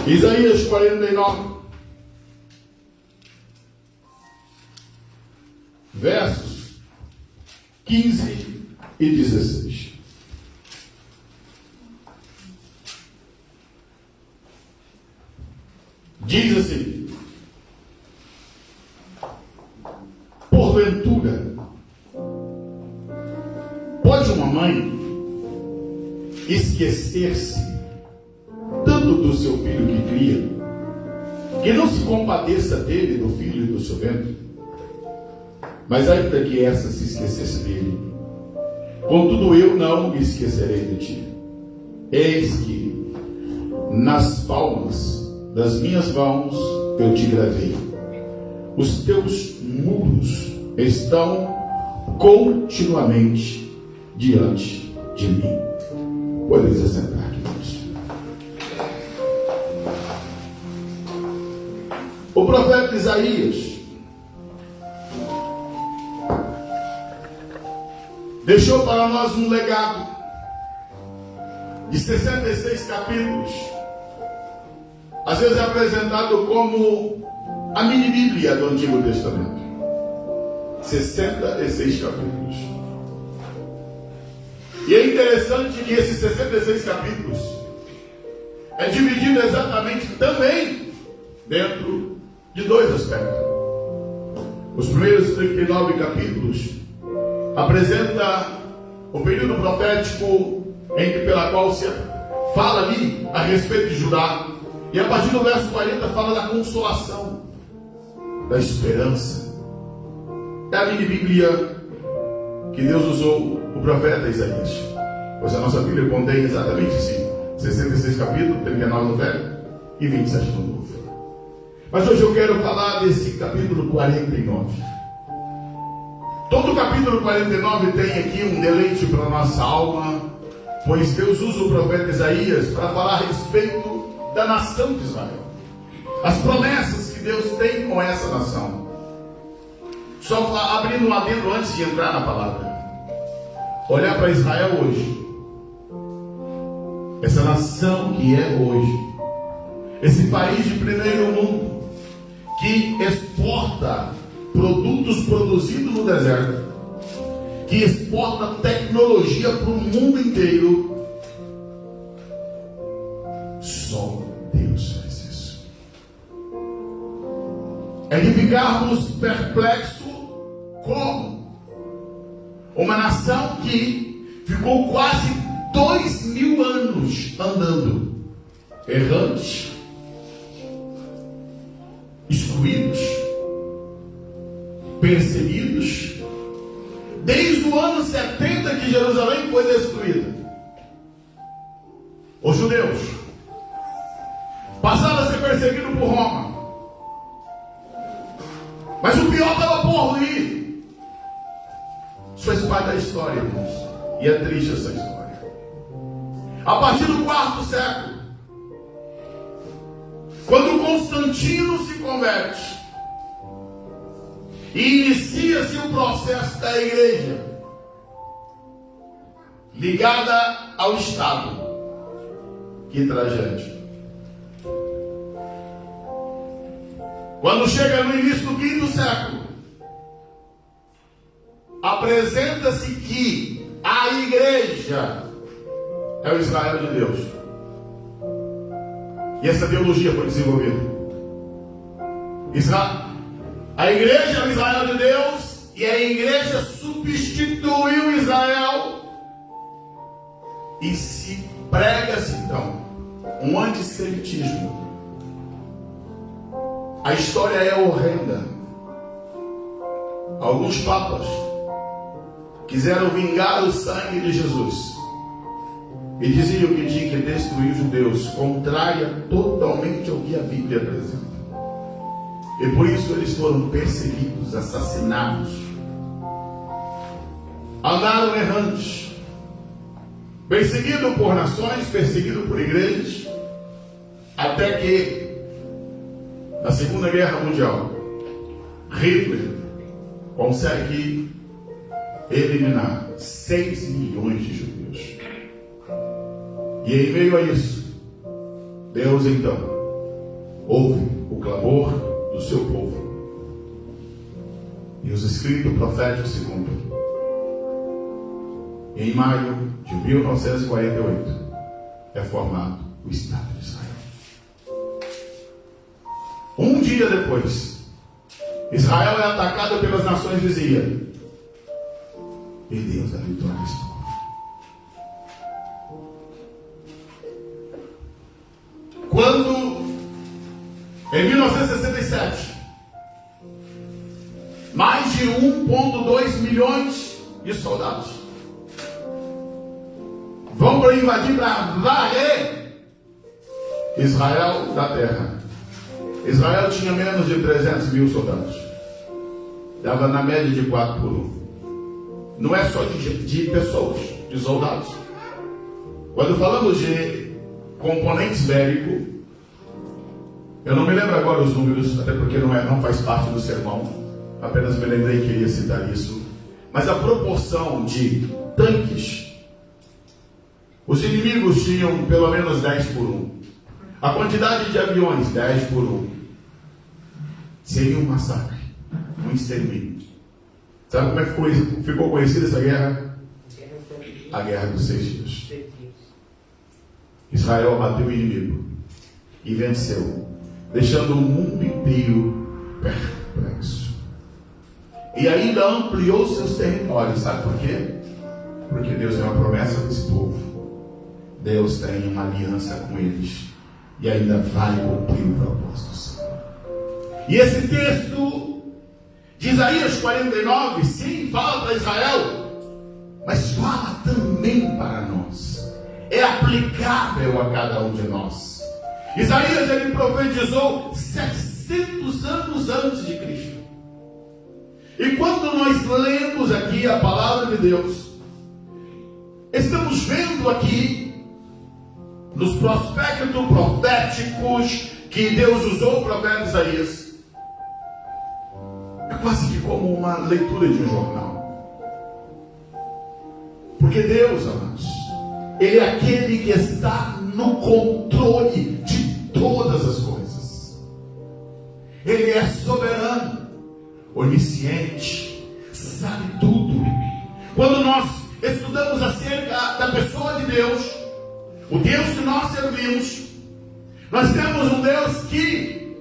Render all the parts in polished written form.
Isaías 49, versos 15 e 16. Diz assim: porventura, pode uma mãe esquecer-se tanto do seu filho que cria, que não se compadeça dele, do filho e do seu ventre? Mas ainda que essa se esquecesse dele, contudo eu não me esquecerei de ti. Eis que nas palmas das minhas mãos eu te gravei. Os teus muros estão continuamente diante de mim. Podeis assentar, queridos. O profeta Isaías deixou para nós um legado de 66 capítulos. Às vezes é apresentado como a mini Bíblia do Antigo Testamento. 66 capítulos. E é interessante que esses 66 capítulos é dividido exatamente também dentro de dois aspectos. Os primeiros 39 capítulos apresenta o período profético pela qual se fala ali a respeito de Judá. E a partir do verso 40 fala da consolação, da esperança. É a mini Bíblia que Deus usou o profeta Isaías. Pois a nossa Bíblia contém exatamente assim: 66 capítulos, 39 no Velho e 27 no Novo. Mas hoje eu quero falar desse capítulo 49. Todo o capítulo 49 tem aqui um deleite para a nossa alma, pois Deus usa o profeta Isaías para falar a respeito da nação de Israel. As promessas que Deus tem com essa nação. Só abrindo um adendo antes de entrar na palavra. Olhar para Israel hoje. Essa nação que é hoje. Esse país de primeiro mundo, que exporta produtos produzidos no deserto, que exporta tecnologia para o mundo inteiro. Só Deus faz isso. É de ficarmos perplexos como uma nação que ficou quase 2000 anos andando, errantes, excluídos, perseguidos, desde o ano 70 que Jerusalém foi destruída. Os judeus passaram a ser perseguidos por Roma. Mas o pior estava por vir. Isso faz parte da história, irmãos. E é triste essa história. A partir do quarto século, quando Constantino se converte e inicia-se o processo da igreja ligada ao Estado. Que tragédia. Quando chega no início do quinto século, apresenta-se que a igreja é o Israel de Deus. E essa teologia foi desenvolvida. A igreja é o Israel de Deus, e a igreja substituiu Israel. E se prega-se então um antissemitismo. A história é horrenda. Alguns papas quiseram vingar o sangue de Jesus e diziam que tinha que destruir os judeus, contrária totalmente ao que a Bíblia apresenta. E por isso eles foram perseguidos, assassinados, andaram errantes, perseguidos por nações, perseguidos por igrejas, até que na Segunda Guerra Mundial Hitler consegue eliminar 6 milhões de judeus. E em meio a isso, Deus então ouve o clamor do seu povo. E os escritos proféticos se cumprem. Em maio de 1948 é formado o Estado de Israel. Um dia depois, Israel é atacado pelas nações vizinhas. E Deus dá vitória a esse povo. Quando, em 1967, mais de 1,2 milhões de soldados vão para invadir, para varrer Israel da terra. Israel tinha menos de 300 mil soldados. Dava na média de 4 por 1. Não é só de pessoas, de soldados. Quando falamos de componentes bélicos, eu não me lembro agora os números, até porque não faz parte do sermão. Apenas me lembrei que iria citar isso. Mas a proporção de tanques, os inimigos tinham pelo menos 10 por 1. A quantidade de aviões, 10 por 1. Seria um massacre, um extermínio. Sabe como é que ficou conhecida essa guerra? A Guerra dos 6 Dias. Israel abateu o inimigo e venceu, deixando o mundo inteiro perplexo. E ainda ampliou seus territórios. Sabe por quê? Porque Deus tem uma promessa desse povo. Deus tem uma aliança com eles. E ainda vai cumprir o propósito do Senhor. E esse texto de Isaías 49, sim, fala para Israel, mas fala também para nós. É aplicável a cada um de nós. Isaías, ele profetizou 700 anos antes de Cristo. E quando nós lemos aqui a palavra de Deus, estamos vendo aqui, nos prospectos proféticos que Deus usou o profeta Isaías, é quase que como uma leitura de um jornal. Porque Deus, amados, Ele é aquele que está no controle de todas as coisas. Ele é soberano, onisciente, sabe tudo. Quando nós estudamos acerca da pessoa de Deus, o Deus que nós servimos, nós temos um Deus que,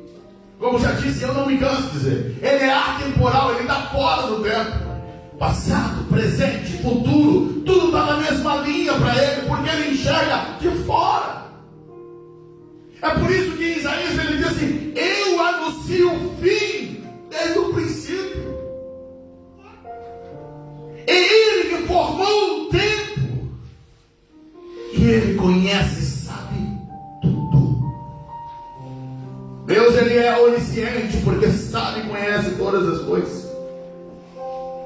como já disse, eu não me canso de dizer, Ele é atemporal, Ele está fora do tempo. Passado, presente, futuro, tudo está na mesma linha para Ele, porque Ele enxerga de fora. É por isso que em Isaías ele diz assim: eu anuncio o fim desde o princípio. É Ele que formou o tempo. E Ele conhece e sabe tudo. Deus, Ele é onisciente, porque sabe e conhece todas as coisas.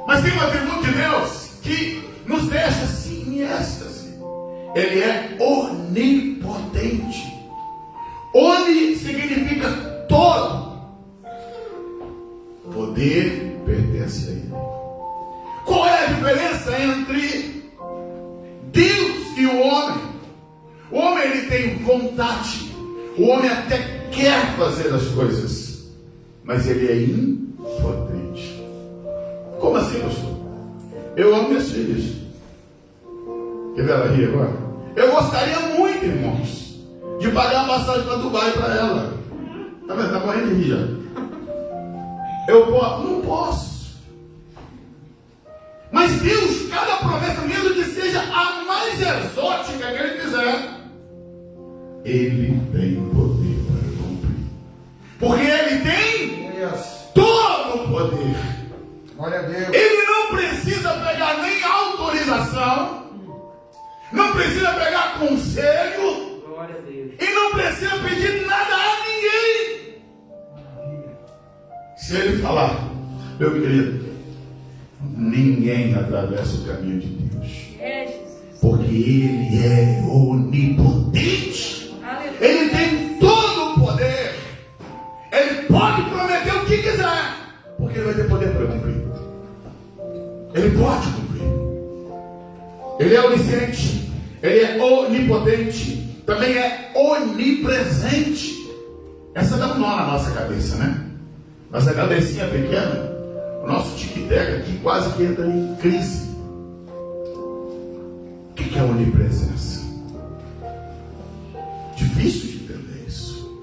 Mas tem um atributo de Deus que nos deixa assim em êxtase. Ele é onipotente. Oni significa todo. Poder pertence a Ele. Qual é a diferença entre Deus e o homem? O homem, ele tem vontade. O homem até quer fazer as coisas, mas ele é impotente. Como assim, pastor? Eu amo minhas filhas. Quer ver ela rir agora? Eu gostaria muito, irmãos, de pagar uma passagem para Dubai para ela. Tá vendo? Tá morrendo de rir já. Eu não posso. Mas Deus, cada promessa, mesmo que seja a mais exótica que Ele quiser, Ele tem poder para cumprir. Porque Ele tem todo o poder. Glória a Deus. Ele não precisa pegar nem autorização, não precisa pegar conselho, Glória a Deus. e não precisa pedir nada a ninguém. Se Ele falar, meu querido, ninguém atravessa o caminho de Deus, porque Ele é onipotente. Ele tem todo o poder. Ele pode prometer o que quiser, porque Ele vai ter poder para cumprir. Ele pode cumprir. Ele é onisciente, Ele é onipotente, também é onipresente. Essa dá um nó na nossa cabeça, né? Nossa cabecinha pequena, o nosso tic-tac aqui quase que entra em crise. O que é onipresença? Difícil de entender isso.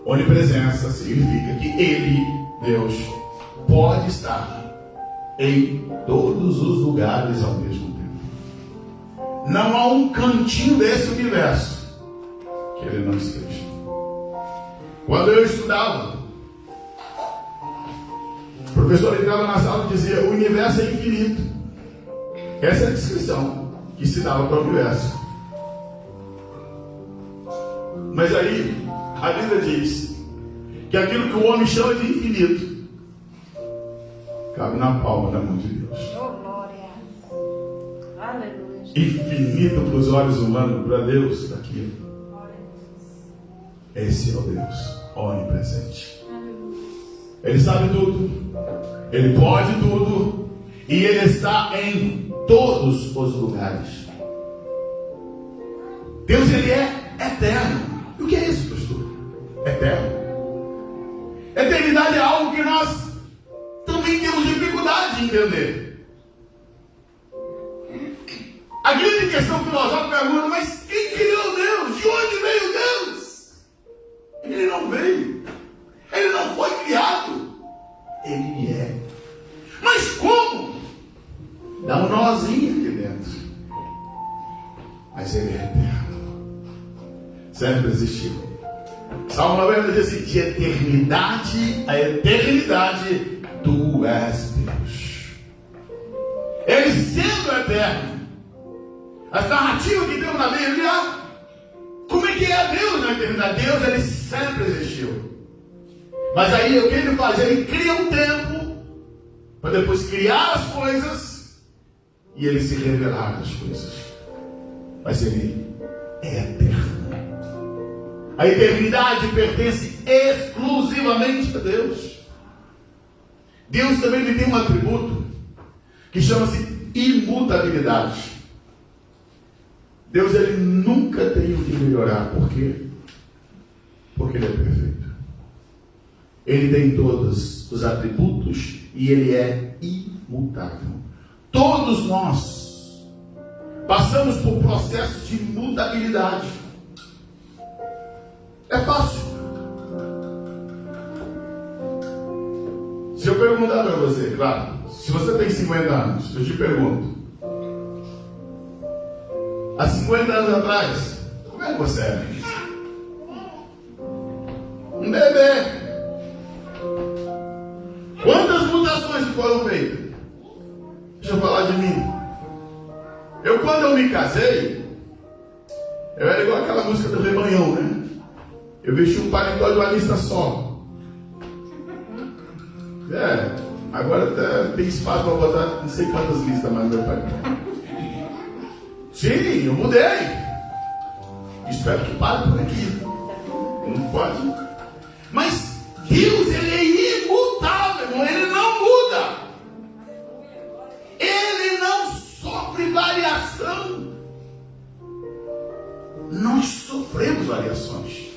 Onipresença significa que Ele, Deus, pode estar em todos os lugares ao mesmo tempo. Não há um cantinho desse universo que Ele não esteja. Quando eu estudava, o professor entrava na sala e dizia: o universo é infinito. Essa é a descrição que se dava para o universo. Mas aí, a Bíblia diz que aquilo que o homem chama de infinito cabe na palma da mão de Deus. Oh, glória. Aleluia. Infinito para os olhos humanos, para Deus, aquilo. Esse é o Deus onipresente. Ele sabe tudo, Ele pode tudo, e Ele está em todos os lugares. Deus, Ele é eterno. E o que é isso, pastor? Eterno. Eternidade é algo que nós também temos dificuldade de entender. A grande questão filosófica pergunta: mas quem criou Deus? De onde veio Deus? Ele não veio. Ele não foi criado. Ele é. Mas como? Dá um nozinho aqui dentro. Mas Ele é eterno. Sempre existiu. Salmo 90 diz assim: de eternidade a eternidade, Tu és Deus. Ele sendo eterno. As narrativas que temos na Bíblia, como é que é Deus na eternidade? Deus, Ele sempre existiu. Mas aí o que Ele faz? Ele cria um tempo para depois criar as coisas e Ele se revelar as coisas. Mas Ele é eterno. A eternidade pertence exclusivamente a Deus. Deus também ele tem um atributo que chama-se imutabilidade. Deus ele nunca tem o que melhorar. Por quê? Porque Ele é perfeito. Ele tem todos os atributos e Ele é imutável. Todos nós passamos por processos de mutabilidade. É fácil. Se eu perguntar para você, claro, se você tem 50 anos, eu te pergunto: há 50 anos atrás, como é que você era? Um bebê. Quantas mutações foram feitas? Deixa eu falar de mim. Quando eu me casei, eu era igual aquela música do Rebanhão, né? Eu vesti um paletó de uma lista só. Agora tem espaço para botar não sei quantas listas mais no meu paletó. Sim, eu mudei. Espero que pare por aqui. Não pode. Mas Deus, Ele é imutável, irmão. Ele não muda. Ele não sofre variação. Nós sofremos variações.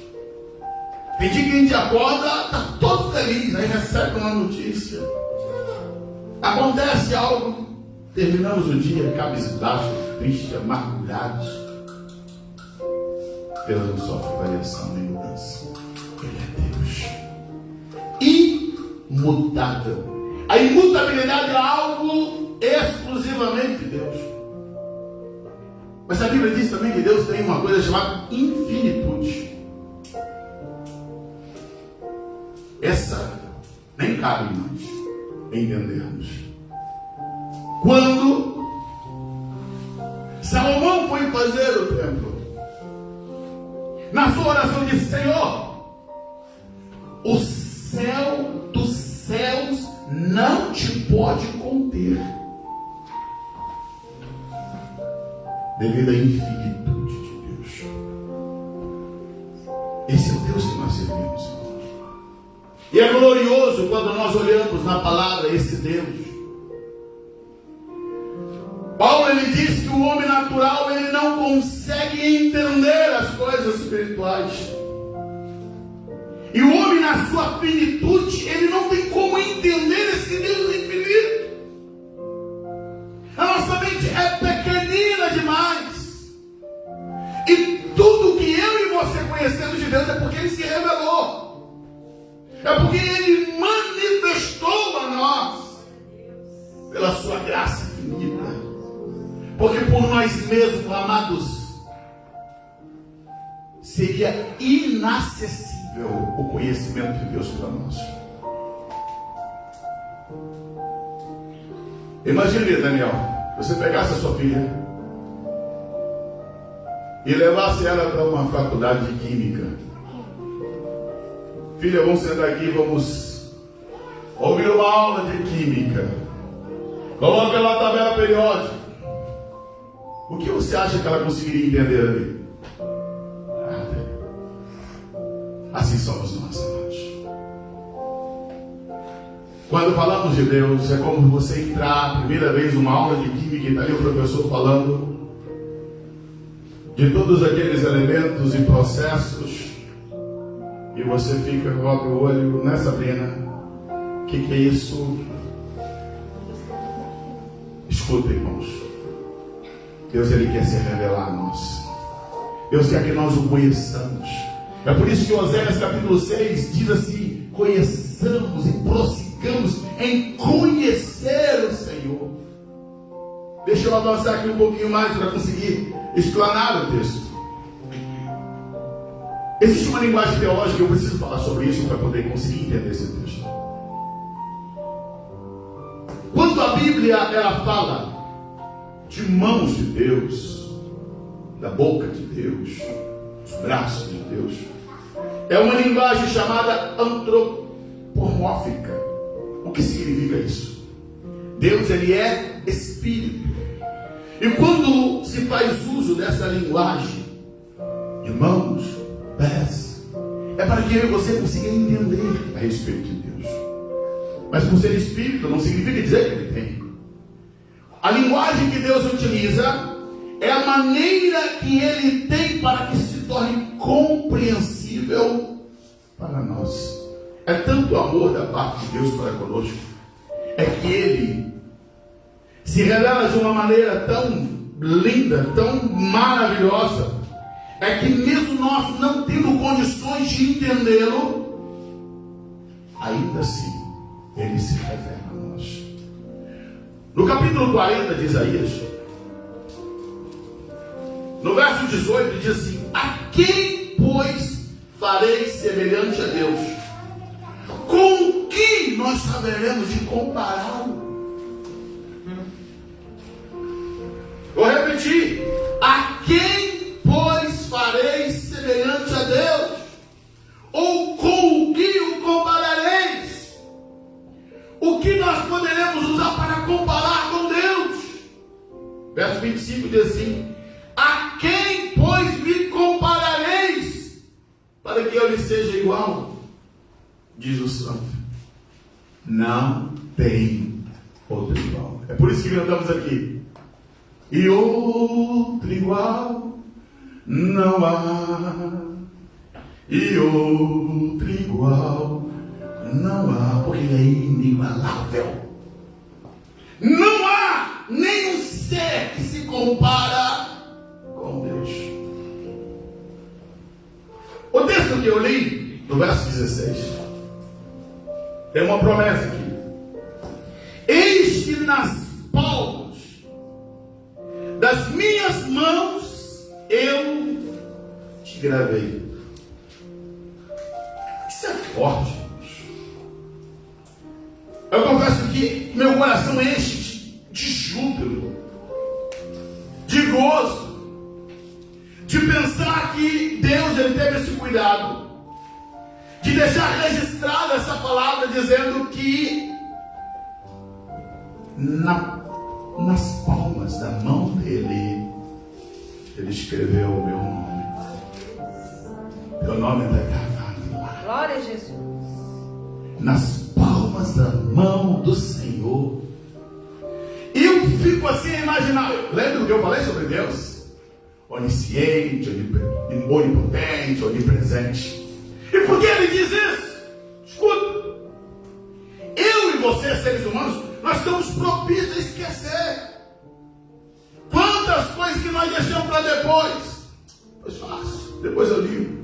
Tem dia que a gente acorda, está todo feliz, aí recebe uma notícia. Acontece algo, terminamos o dia cabisbaixo, triste, amargurados. Deus não sofre variação nem mudança. Ele é Deus. Imutável. A imutabilidade é algo exclusivamente de Deus. Mas a Bíblia diz também que Deus tem uma coisa chamada infinitude. Essa nem cabe mais entendermos. Quando Salomão foi fazer o templo, na sua oração disse: Senhor, o céu dos céus não te pode conter, devido à infinitude de Deus. Esse é o Deus que nós servimos, irmãos. E é glorioso quando nós olhamos na palavra esse Deus. Paulo ele diz que o homem natural ele não consegue entender as coisas espirituais. E o homem, na sua finitude, ele não tem como entender esse Deus infinito. A nossa mente é pequenina demais. E tudo que eu e você conhecemos de Deus é porque Ele se revelou. É porque Ele manifestou a nós pela sua graça infinita. Porque por nós mesmos, amados, seria inacessível o conhecimento de Deus para nós. Imagine, Daniel, você pegasse a sua filha e levasse ela para uma faculdade de química. Filha, vamos sentar aqui e vamos ouvir uma aula de química. Coloca lá a tabela periódica. O que você acha que ela conseguiria entender ali? Nada. Assim somos nós, amados. Quando falamos de Deus, é como você entrar a primeira vez numa aula de química e está ali o professor falando de todos aqueles elementos e processos, e você fica, abre o olho, né, Sabrina? O que é isso? Escuta, irmãos. Deus, Ele quer se revelar a nós. Deus quer que nós o conheçamos. É por isso que Oséias capítulo 6 diz assim: conheçamos e prossigamos em conhecer o Senhor. Deixa eu avançar aqui um pouquinho mais para conseguir explanar o texto. Existe uma linguagem teológica, eu preciso falar sobre isso para poder conseguir entender esse texto. Quando a Bíblia ela fala de mãos de Deus, da boca de Deus, dos braços de Deus, é uma linguagem chamada antropomórfica. O que significa isso? Deus, Ele é Espírito. E quando se faz uso dessa linguagem de mãos, pés, é para que eu e você consiga entender a respeito de Deus. Mas por ser Espírito não significa dizer que Ele tem. A linguagem que Deus utiliza é a maneira que Ele tem para que se torne compreensível para nós. É tanto amor da parte de Deus para conosco, é que Ele se revela de uma maneira tão linda, tão maravilhosa, é que mesmo nós não tendo condições de entendê-lo, ainda assim Ele se revela a nós. No capítulo 40 de Isaías, no verso 18, diz assim: a quem, pois, farei semelhante a Deus? Com que nós saberemos de compará-lo? Vou repetir: a quem, pois, farei semelhante a Deus? Ou com o que o comparareis? O que nós poderemos usar para comparar com Deus? Verso 25 diz assim: a quem, pois, me comparareis, para que eu lhe seja igual? Diz o Santo: não tem outro igual. É por isso que cantamos aqui: e outro igual não há, e outro igual não há, porque Ele é inigualável. Não há nenhum ser que se compara com Deus. O texto que eu li, no verso 16, tem uma promessa aqui: eis que nas palmas das minhas mãos eu te gravei. Isso é forte, irmãos. Eu confesso que meu coração enche de júbilo, de gozo, de pensar que Deus, Ele teve esse cuidado de deixar registrada essa palavra, dizendo que nas palmas da mão dele, Ele escreveu o meu nome. Meu nome está gravado lá. Glória a Jesus. Nas palmas da mão do Senhor. E eu fico assim a imaginar. Lembra do que eu falei sobre Deus? Onisciente, onipotente, onipresente. E por que ele diz isso? Escuta. Eu e você, seres humanos, nós estamos propícios a esquecer. Quantas coisas que nós deixamos para depois? Pois faço, depois eu ligo.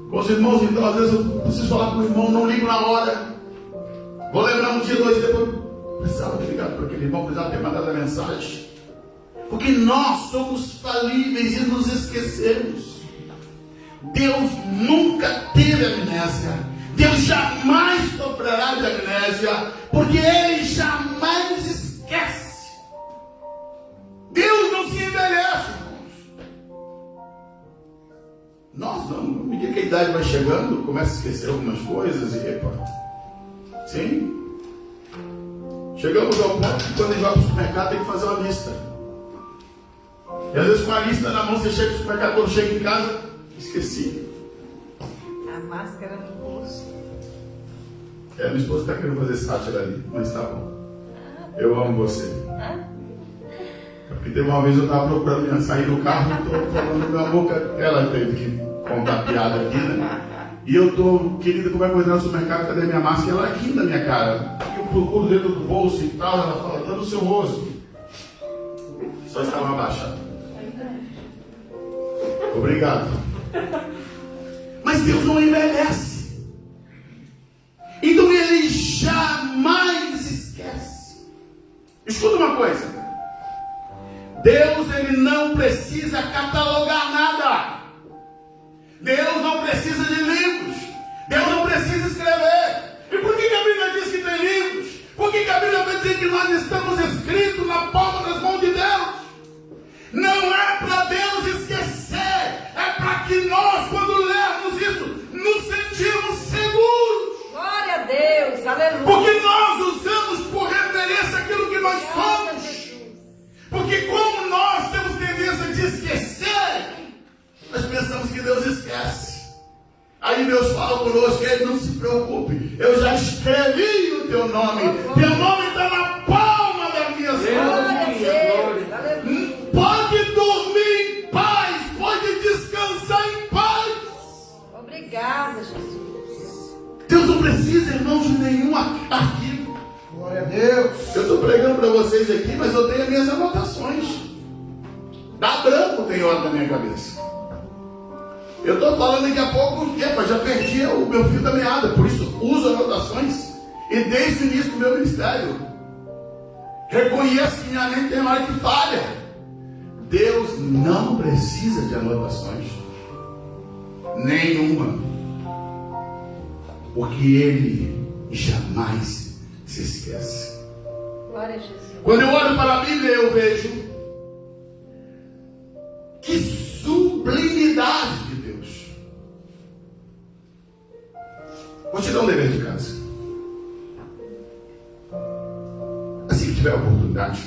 Com os irmãos, então, às vezes eu preciso falar com o irmão, não ligo na hora. Vou lembrar um dia, 2 depois. Precisava ter ligado para aquele irmão, precisava ter mandado a mensagem. Porque nós somos falíveis e nos esquecemos. Deus nunca teve amnésia. Deus jamais sofrerá de amnésia, porque Ele jamais esquece. Deus não se envelhece, irmãos. Nós não. À medida que a idade vai chegando, começa a esquecer algumas coisas e epa. Sim. Chegamos ao ponto que quando a gente vai para o supermercado tem que fazer uma lista. E às vezes com a lista na mão você chega no supermercado, quando chega em casa, esqueci. A máscara no bolso. Minha esposa está querendo fazer sátira ali, mas tá bom. Eu amo você. Porque teve uma vez eu estava procurando sair do carro e estou falando, meu amor, ela teve que contar piada aqui, né? E eu estou, querida, como é que eu vou entrar no supermercado? Cadê minha máscara? Ela aqui na minha cara. Eu procuro dentro do bolso e tal, ela fala, está no seu rosto. Só estava abaixado. Obrigado. Mas Deus não envelhece. Então Ele jamais esquece. Escuta uma coisa. Deus, Ele não precisa catalogar nada. Deus não precisa de livros. Deus não precisa escrever. E por que a Bíblia diz que tem livros? Por que a Bíblia vai dizer que nós estamos escritos na palma das mãos de Deus? Não é para Deus esquecer. É para que nós, quando lermos isso, nos sentimos seguros. Glória a Deus, aleluia. Porque nós usamos por referência aquilo que nós somos. Porque como nós temos tendência de esquecer, nós pensamos que Deus esquece. Aí Deus fala conosco, Ele não se preocupe. Eu já escrevi o teu nome. Teu nome está na palma das minhas mãos. Pode dormir em paz. Pode descansar em paz. Obrigada, Jesus. Deus não precisa, irmãos, de nenhum arquivo. Glória a Deus. Eu estou pregando para vocês aqui, mas eu tenho as minhas anotações. Dá branco tem hora na minha cabeça. Eu estou falando daqui a pouco, já perdi o meu fio da meada, por isso uso anotações. E desde o início do meu ministério, reconheço que minha mente tem hora que falha. Deus não precisa de anotações. Nenhuma. Porque Ele jamais se esquece. Glória a Jesus. Quando eu olho para a Bíblia, eu vejo que sublimidade de Deus. Vou te dar um dever de casa. Assim que tiver a oportunidade,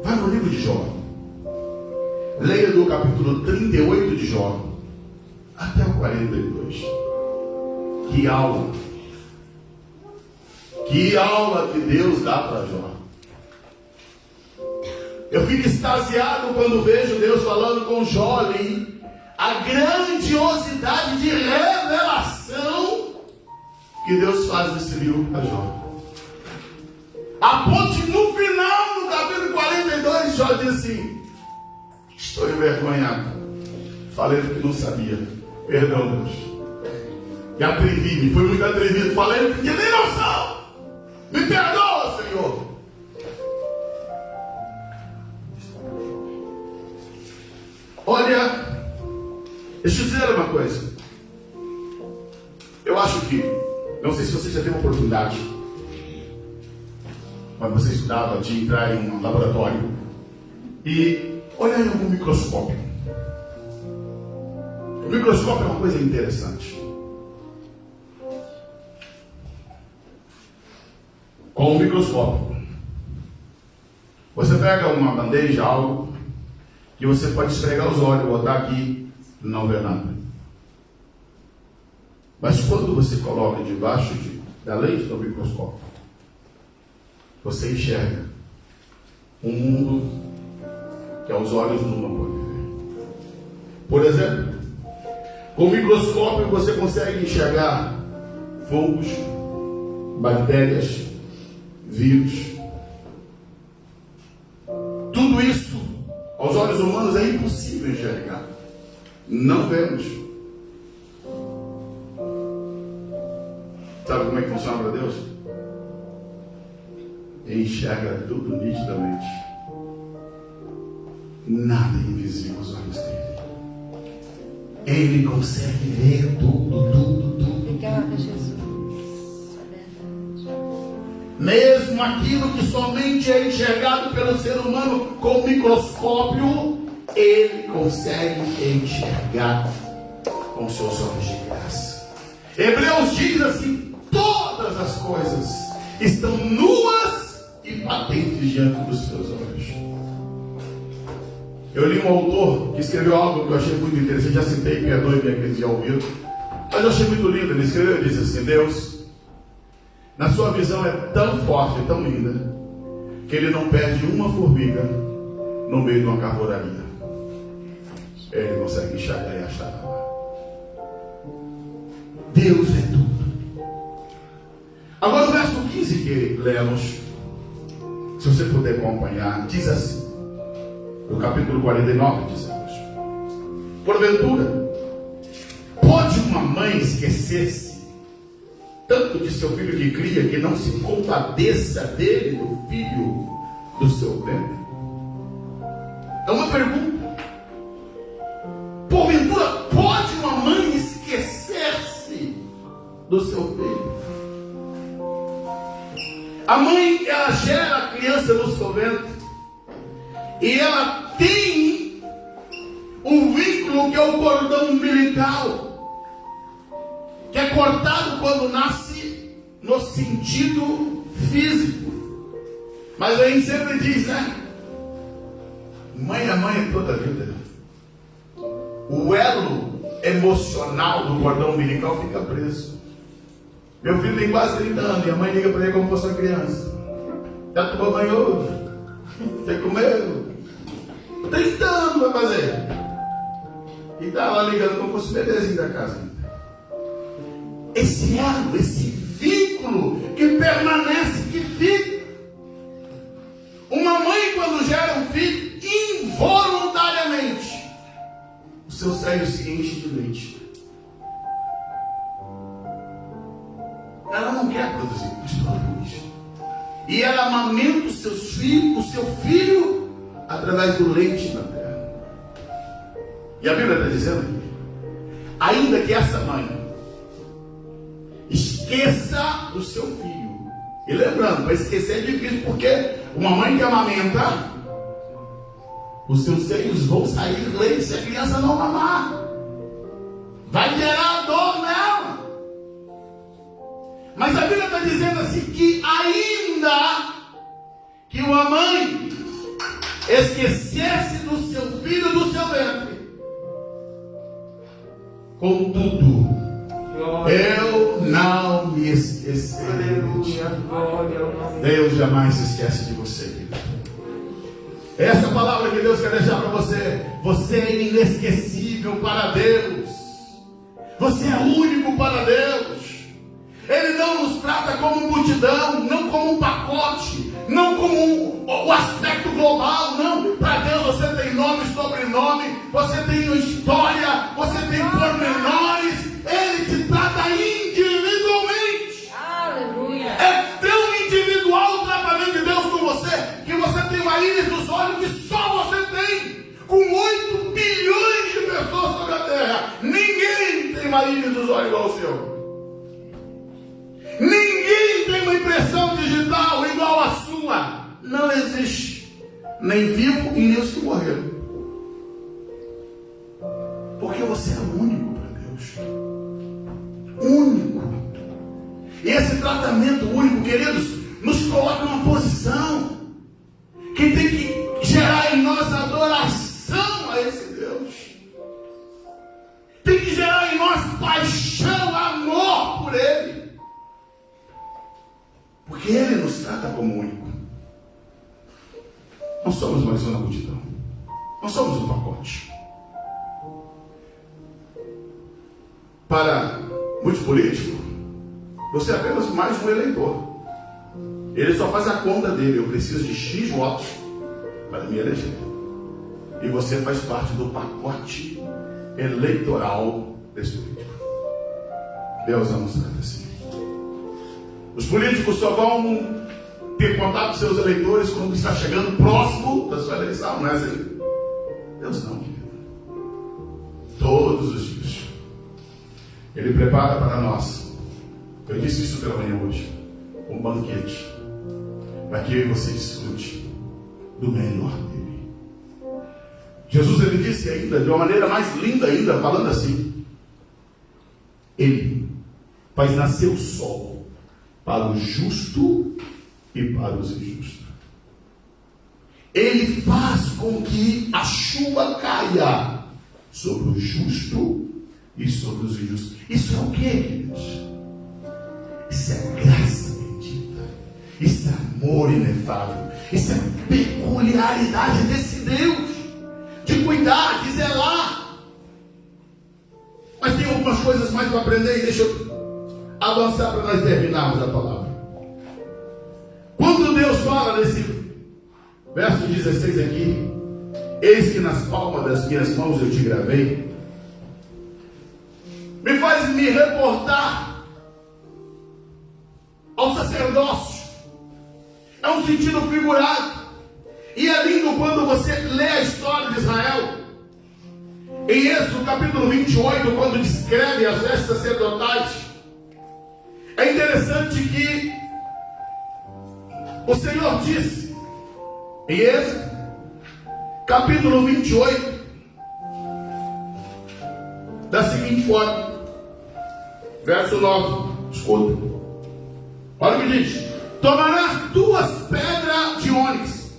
vai no livro de Jó. Leia do capítulo 38 de Jó até o 42. Que aula! Que aula que Deus dá para Jó. Eu fico extasiado quando vejo Deus falando com Jó ali, a grandiosidade de revelação que Deus faz nesse livro para Jó. A ponte no final, no capítulo 42, Jó diz assim: estou envergonhado, falei do que não sabia, perdão Deus, me atrevi, fui muito atrevido, falei do que tinha nem noção, me perdoa Senhor. Olha, deixa eu dizer uma coisa. Eu acho que, não sei se você já teve a oportunidade, quando você estudava, de entrar em um laboratório e olhar em algum microscópio. O microscópio é uma coisa interessante. Com o microscópio, você pega uma bandeja, algo que você pode esfregar os olhos, botar aqui, não vê nada. Mas quando você coloca debaixo da lente do microscópio, você enxerga um mundo que aos olhos não podem ver. Por exemplo, Com o microscópio você consegue enxergar fungos, bactérias, vírus. Tudo isso, aos olhos humanos, é impossível enxergar. Não vemos. Sabe como é que funciona para Deus? Ele enxerga tudo nitidamente. Nada é invisível aos olhos dele. Ele consegue ver tudo. Obrigada, Jesus. Mesmo aquilo que somente é enxergado pelo ser humano com microscópio, ele consegue enxergar com seus olhos de graça. Hebreus diz assim: todas as coisas estão nuas e patentes diante dos seus olhos. Eu li um autor que escreveu algo que eu achei muito interessante. Já citei, perdoe minha crise de ouvido, mas eu achei muito lindo. Ele escreveu e disse assim: Deus, na sua visão, é tão forte e tão linda que ele não perde uma formiga no meio de uma carvoraria. Ele consegue enxergar e achar lá. Deus é tudo. Agora o verso 15 que lemos, se você puder acompanhar, diz assim, no capítulo 49, dizemos: porventura, pode uma mãe esquecer-se tanto de seu filho que cria, que não se compadeça dele, do filho do seu ventre? É uma pergunta. Porventura, pode uma mãe esquecer-se do seu filho? A mãe, ela gera a criança no seu ventre, e ela tem um vínculo que é o cordão umbilical, que é cortado quando nasce no sentido físico. Mas aí sempre diz, né? Mãe é mãe toda a vida. O elo emocional do cordão umbilical fica preso. Meu filho tem quase 30 anos e a mãe liga para ele como se fosse uma criança. Já tomou banho hoje? Você comeu? 30 anos vai fazer. E está lá ligando como se fosse o bebezinho da casa. Esse elo, esse vínculo que permanece, que fica. Uma mãe, quando gera um filho, involuntariamente, o seu seio se enche de leite. Ela não quer produzir, isso. E ela amamenta os seus filhos, o seu filho, através do leite na terra. E a Bíblia está dizendo aqui: ainda que essa mãe esqueça do seu filho, e lembrando, para esquecer é difícil, porque uma mãe que amamenta, os seus seios vão sair leite se a criança não mamar. Vai gerar dor nela. Mas a Bíblia está dizendo assim, que ainda que uma mãe esquecesse do seu filho do seu ventre, contudo, eu não me esquecerei de ti. Deus jamais se esquece de você, querido. Essa palavra que Deus quer deixar para você: você é inesquecível para Deus. Você é único para Deus. Ele não nos trata como multidão, não como um pacote, não como o aspecto global, não. Para Deus você tem nome e sobrenome, você tem história, você tem pormenores. Ele te trata individualmente. Aleluia. É tão individual o tratamento de Deus com você, que você tem uma íris dos olhos que só você tem. Com 8 bilhões de pessoas sobre a terra, ninguém tem uma íris dos olhos igual ao seu. Ninguém tem uma impressão digital igual à sua. Não existe. Nem vivo e nem os que morreram. Porque você é único para Deus. Único. E esse tratamento único, queridos, nos coloca numa posição que tem que gerar em nós adoração a esse Deus. Tem que gerar em nós paixão, amor por Ele. Porque Ele nos trata como único. Não somos mais uma multidão. Não somos um pacote. Para muitos políticos, você é apenas mais um eleitor. Ele só faz a conta dele. Eu preciso de X votos para me eleger. E você faz parte do pacote eleitoral desse político. Deus não nos trata assim. Os políticos só vão ter contato com seus eleitores quando está chegando próximo da sua eleição, não é assim? Deus não, querido. Todos os dias Ele prepara para nós, eu disse isso pela manhã hoje, um banquete para que eu e você desfrute do melhor dele. Jesus, ele disse ainda, de uma maneira mais linda ainda, falando assim: Ele faz nascer o sol para o justo e para os injustos. Ele faz com que a chuva caia sobre o justo e sobre os injustos. Isso é o que, queridos? Isso é graça bendita. Isso é amor inefável. Isso é peculiaridade desse Deus, de cuidar, de zelar. Mas tem algumas coisas mais para aprender e deixa eu avançar para nós terminarmos a palavra. Quando Deus fala nesse verso 16 aqui: eis que nas palmas das minhas mãos eu te gravei, me faz me reportar ao sacerdócio. É um sentido figurado. E é lindo quando você lê a história de Israel. Em Êxodo capítulo 28, quando descreve as vestes sacerdotais, é interessante que o Senhor disse, em Êxodo capítulo 28, da seguinte forma, verso 9, escuta. Olha o que diz: tomarás 2 pedras de ônix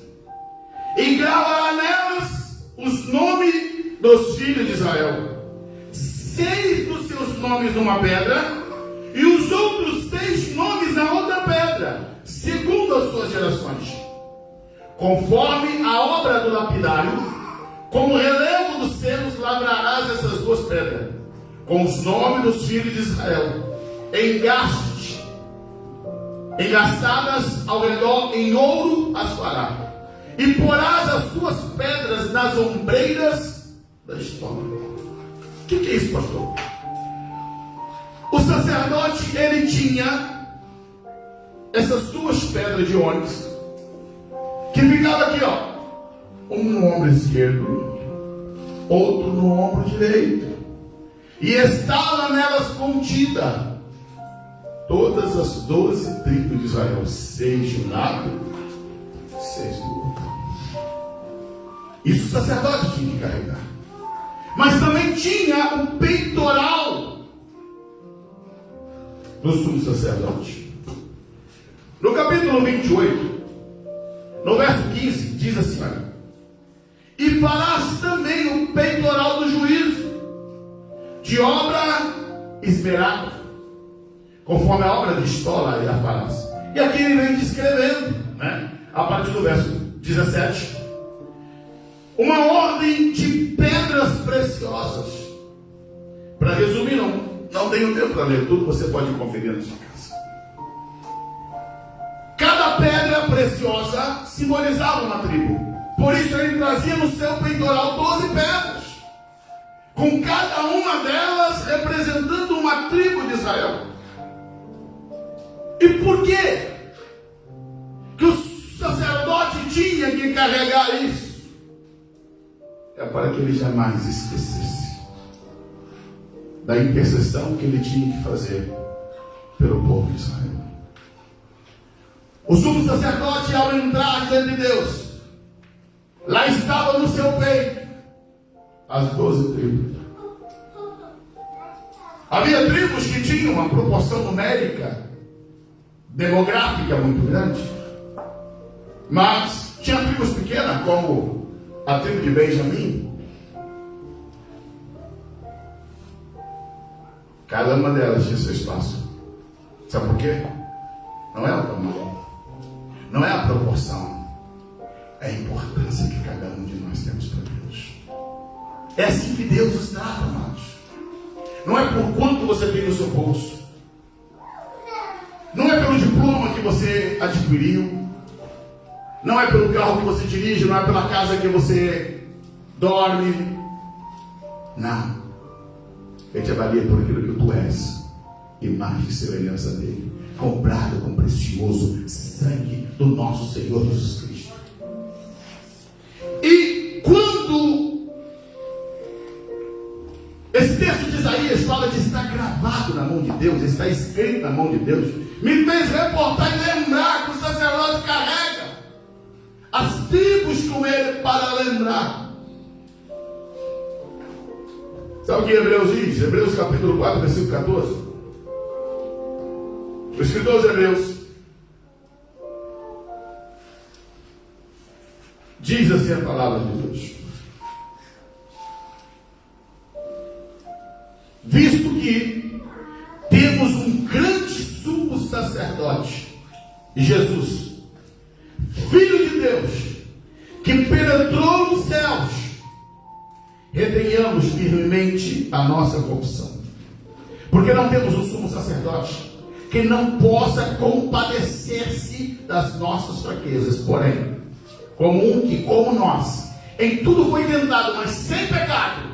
e gravarás nelas os nomes dos filhos de Israel, 6 dos seus nomes numa pedra e os outros 6 nomes na outra pedra, segundo as suas gerações, conforme a obra do lapidário. Como relevo dos selos lavrarás essas 2 pedras com os nomes dos filhos de Israel, engastadas ao redor em ouro as fará, e porás as 2 pedras nas ombreiras da história. O que é isso, pastor? O sacerdote, ele tinha essas 2 pedras de ônix que ficava aqui, ó, um no ombro esquerdo, outro no ombro direito, e estava nelas contida todas as 12 tribos de Israel, 6 de um lado, 6 do outro. Isso o sacerdote tinha que carregar. Mas também tinha o peitoral do sumo sacerdote. No capítulo 28, no verso 15, diz assim: olha, e farás também o peitoral do juízo, de obra esmerada, conforme a obra de estola e a farás. E aqui ele vem descrevendo, né, a partir do verso 17, uma ordem de pedras preciosas. Para resumir, não tenho tempo para ler tudo, você pode conferir na sua casa. Cada pedra preciosa simbolizava uma tribo. Por isso ele trazia no seu peitoral 12 pedras, com cada uma delas representando uma tribo de Israel. E por quê que o sacerdote tinha que carregar isso? É para que ele jamais esquecesse da intercessão que ele tinha que fazer pelo povo de Israel. O sumo sacerdote, ao entrar diante de Deus, lá estava no seu peito as 12 tribos. Havia tribos que tinham uma proporção numérica, demográfica muito grande, mas tinha tribos pequenas, como a tribo de Benjamim. Cada uma delas tinha seu espaço. Sabe por quê? Não é o tamanho, não é a proporção, é a importância que cada um de nós temos para Deus. É assim que Deus nos trata, amados. Não é por quanto que você tem no seu bolso. Não é pelo diploma que você adquiriu. Não é pelo carro que você dirige. Não é pela casa que você dorme. Não. Ele te avalia por aquilo que tu és. Imagem e semelhança dele. Comprado com precioso sangue do nosso Senhor Jesus Cristo. E quando esse texto de Isaías fala de estar gravado na mão de Deus, está escrito na mão de Deus, me fez reportar e lembrar que o sacerdote carrega as tribos com ele para lembrar. Sabe o que Hebreus diz? Hebreus capítulo 4, versículo 14. O escritor de Hebreus diz assim a palavra de Deus: visto que temos um grande sumo sacerdote, Jesus, Filho de Deus, que penetrou nos céus, retenhamos firmemente a nossa confissão, porque não temos um sumo sacerdote que não possa compadecer-se das nossas fraquezas, porém, como um que, como nós, em tudo foi tentado, mas sem pecado,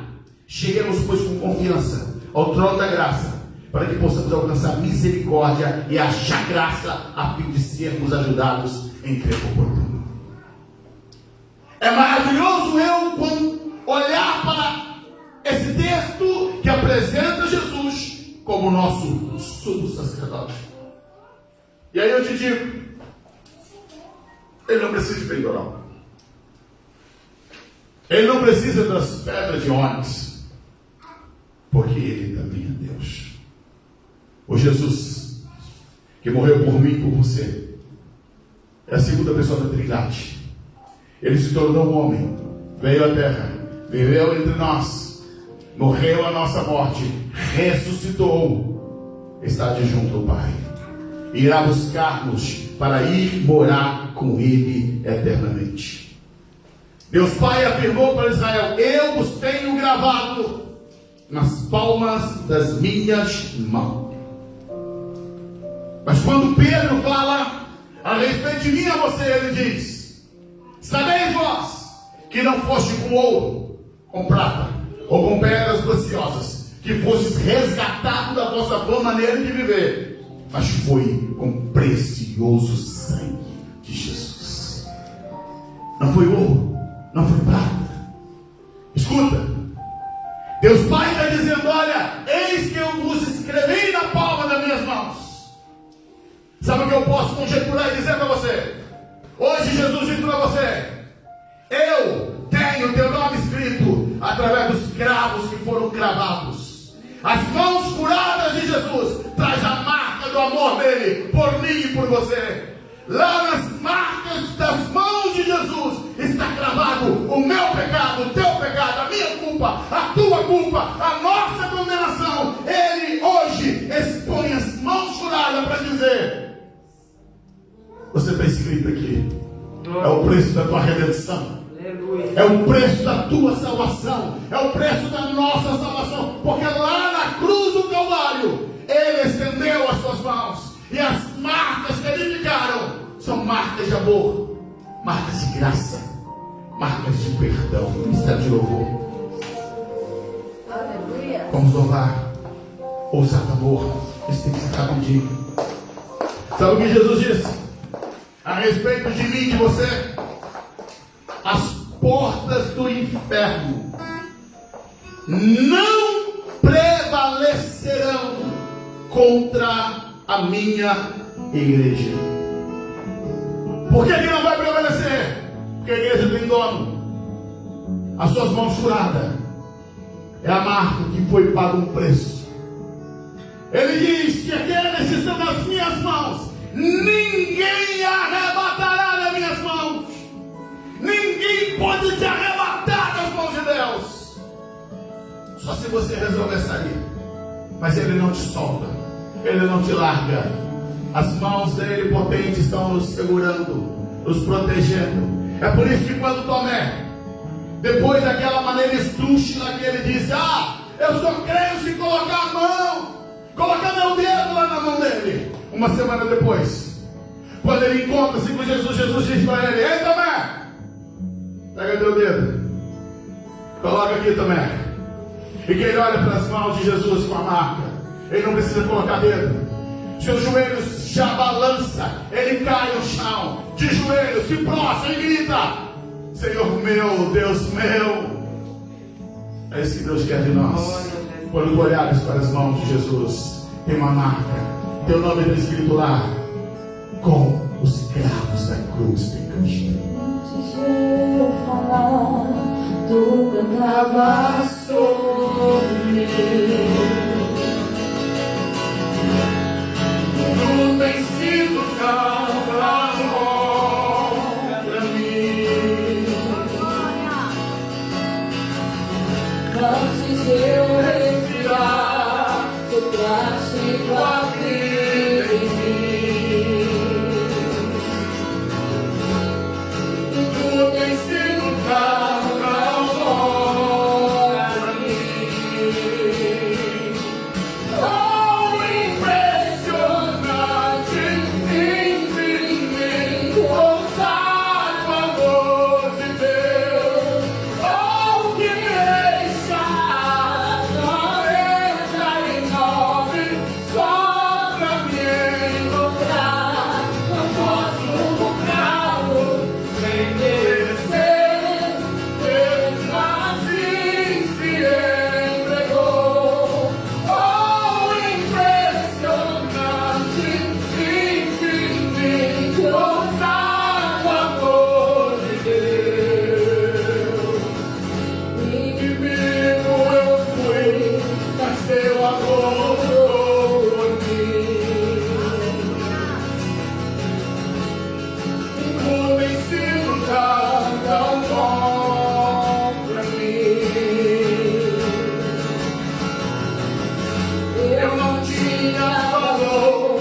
cheguemos, pois, com confiança ao trono da graça, para que possamos alcançar misericórdia e achar graça, a fim de sermos ajudados em tempo oportuno. É maravilhoso eu, quando olhar para esse texto que apresenta Jesus como nosso sumo sacerdote. E aí eu te digo, ele não precisa de peitoral. Ele não precisa das pedras de ônix, porque ele também é Deus. O Jesus, que morreu por mim e por você, é a segunda pessoa da Trindade. Ele se tornou um homem, veio à terra, viveu entre nós, morreu a nossa morte, ressuscitou, está de junto ao Pai, irá buscar-nos para ir morar com Ele eternamente. Deus Pai afirmou para Israel: eu vos tenho gravado nas palmas das minhas mãos. Mas quando Pedro fala a respeito de mim a você, ele diz: sabeis vós que não foste com ouro, com prata ou com pedras preciosas, que fostes resgatado da vossa boa maneira de viver, mas foi com precioso sangue de Jesus. Não foi ouro, não foi prata. Escuta, Deus Pai está dizendo: olha, eis que eu vos escrevi na palma das minhas mãos. Sabe o que eu posso conjecturar e dizer para você? Hoje Jesus diz para você: eu tenho o teu nome escrito através dos cravos que foram cravados. As mãos curadas de Jesus traz a marca do amor dele por mim e por você. Lá nas marcas das mãos de Jesus está cravado o meu pecado, o teu pecado, a minha culpa, a tua culpa, a nossa condenação. Ele hoje expõe as mãos curadas para dizer: você está escrito aqui. É o preço da tua redenção. É o preço da tua salvação. É o preço da nossa salvação. Porque lá na cruz do Calvário, Ele estendeu as suas mãos. E as marcas que Ele ficaram são marcas de amor, marcas de graça, marcas de perdão. Ministério de louvor. Aleluia. Vamos louvar. Ousado amor. Isso tem que estar contigo. Sabe o que Jesus disse a respeito de mim e de você? As portas do inferno não prevalecerão contra a minha igreja. Por que não vai prevalecer? Porque a igreja tem dono. As suas mãos furadas é a marca que foi pago um preço. Ele diz que aqueles que estão nas minhas mãos, ninguém arrebatará das minhas mãos. Ninguém pode te arrebatar das mãos de Deus. Só se você resolver sair. Mas Ele não te solta, Ele não te larga. As mãos dele potentes estão nos segurando, nos protegendo. É por isso que quando Tomé, depois daquela maneira esdrúxula que ele disse: eu só creio se colocar a mão Uma semana depois, quando ele encontra-se com Jesus, Jesus diz para ele: ei, Tomé, pega teu dedo, coloca aqui, Tomé. E que ele olha para as mãos de Jesus com a marca, ele não precisa colocar dedo. Seus joelhos já balança, ele cai no chão, de joelhos, se prostra e grita: Senhor meu, Deus meu. É isso que Deus quer de nós. Quando tu olhares para as mãos de Jesus, tem uma marca, teu nome está escrito lá, com os cravos da cruz de Cristo. Antes de eu falar, tu cantavas sobre mim. Tu tens sido calma para mim. Antes de eu respirar, sopraste tua vida em mim. Tu tens sido calma para mim. Oh, impressionante, infinito, ousado amor de Deus. Oh, que me deixa 99 só pra me encontrar. Não posso comprá-lo, nem merecer. Mesmo assim se entregou. Oh, impressionante, infinito, ousado amor de Deus. Inimigo eu fui, mas teu amor por mim. Tu tens sido tão bom pra mim. Eu não tinha valor,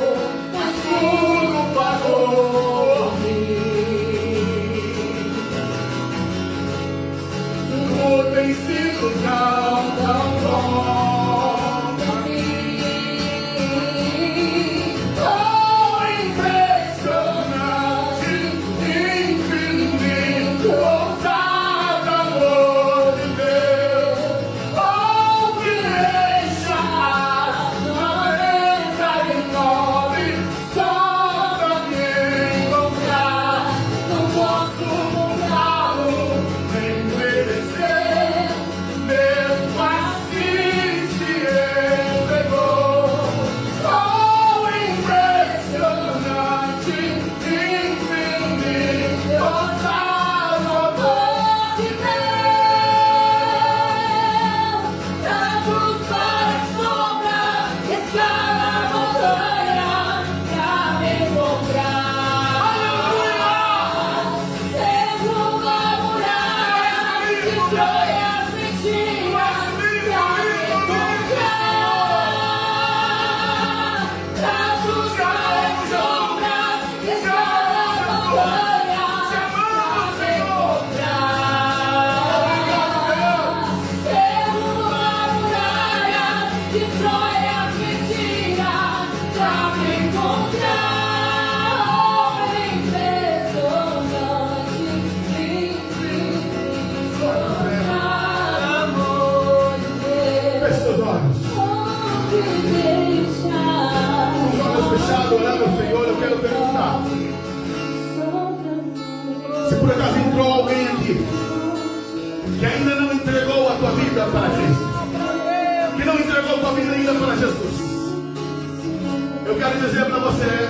mas tudo pagou por mim. Tu tens sido tão bom pra mim. Oh, impressionante, infinito, ousado amor de Deus. Oh, que deixa 99 só pra me encontrar. Não posso comprá-lo, nem merecer. Mesmo assim se entregou. Oh, impressionante, infinito, ousado amor de Deus, tantos para a sombra, escala a montanha pra me encontrar. Sempre uma muralha destrói as mentiras pra me encontrar. Tantos para a sombra, escala a montanha pra me encontrar. Ser uma muralha destrói as mentiras pra me encontrar. Impressionante, infinito, amor de Deus. Feche seus olhos. Oh, que deixa Os olhos fechados, olhando ao Senhor, eu quero perguntar: se por acaso entrou alguém aqui que ainda não entregou a tua vida para Cristo, que não entregou a tua vida ainda para Jesus, eu quero dizer para você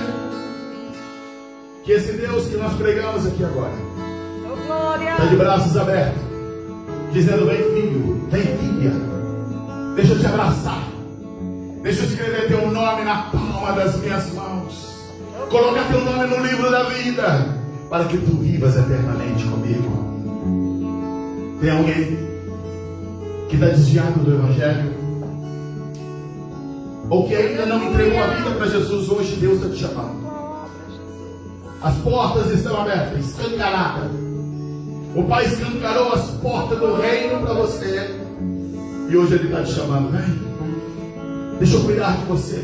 que esse Deus que nós pregamos aqui agora está de braços abertos, dizendo: vem filho, vem filha, deixa eu te abraçar, deixa eu escrever teu nome na palma das minhas mãos, colocar teu nome no livro da vida, para que tu vivas eternamente comigo. Tem alguém que está desviado do Evangelho, ou que ainda não entregou a vida para Jesus? Hoje Deus está te chamando. As portas estão abertas, escancaradas. O Pai escancarou as portas do reino para você, e hoje Ele está te chamando. Vem, deixa eu cuidar de você.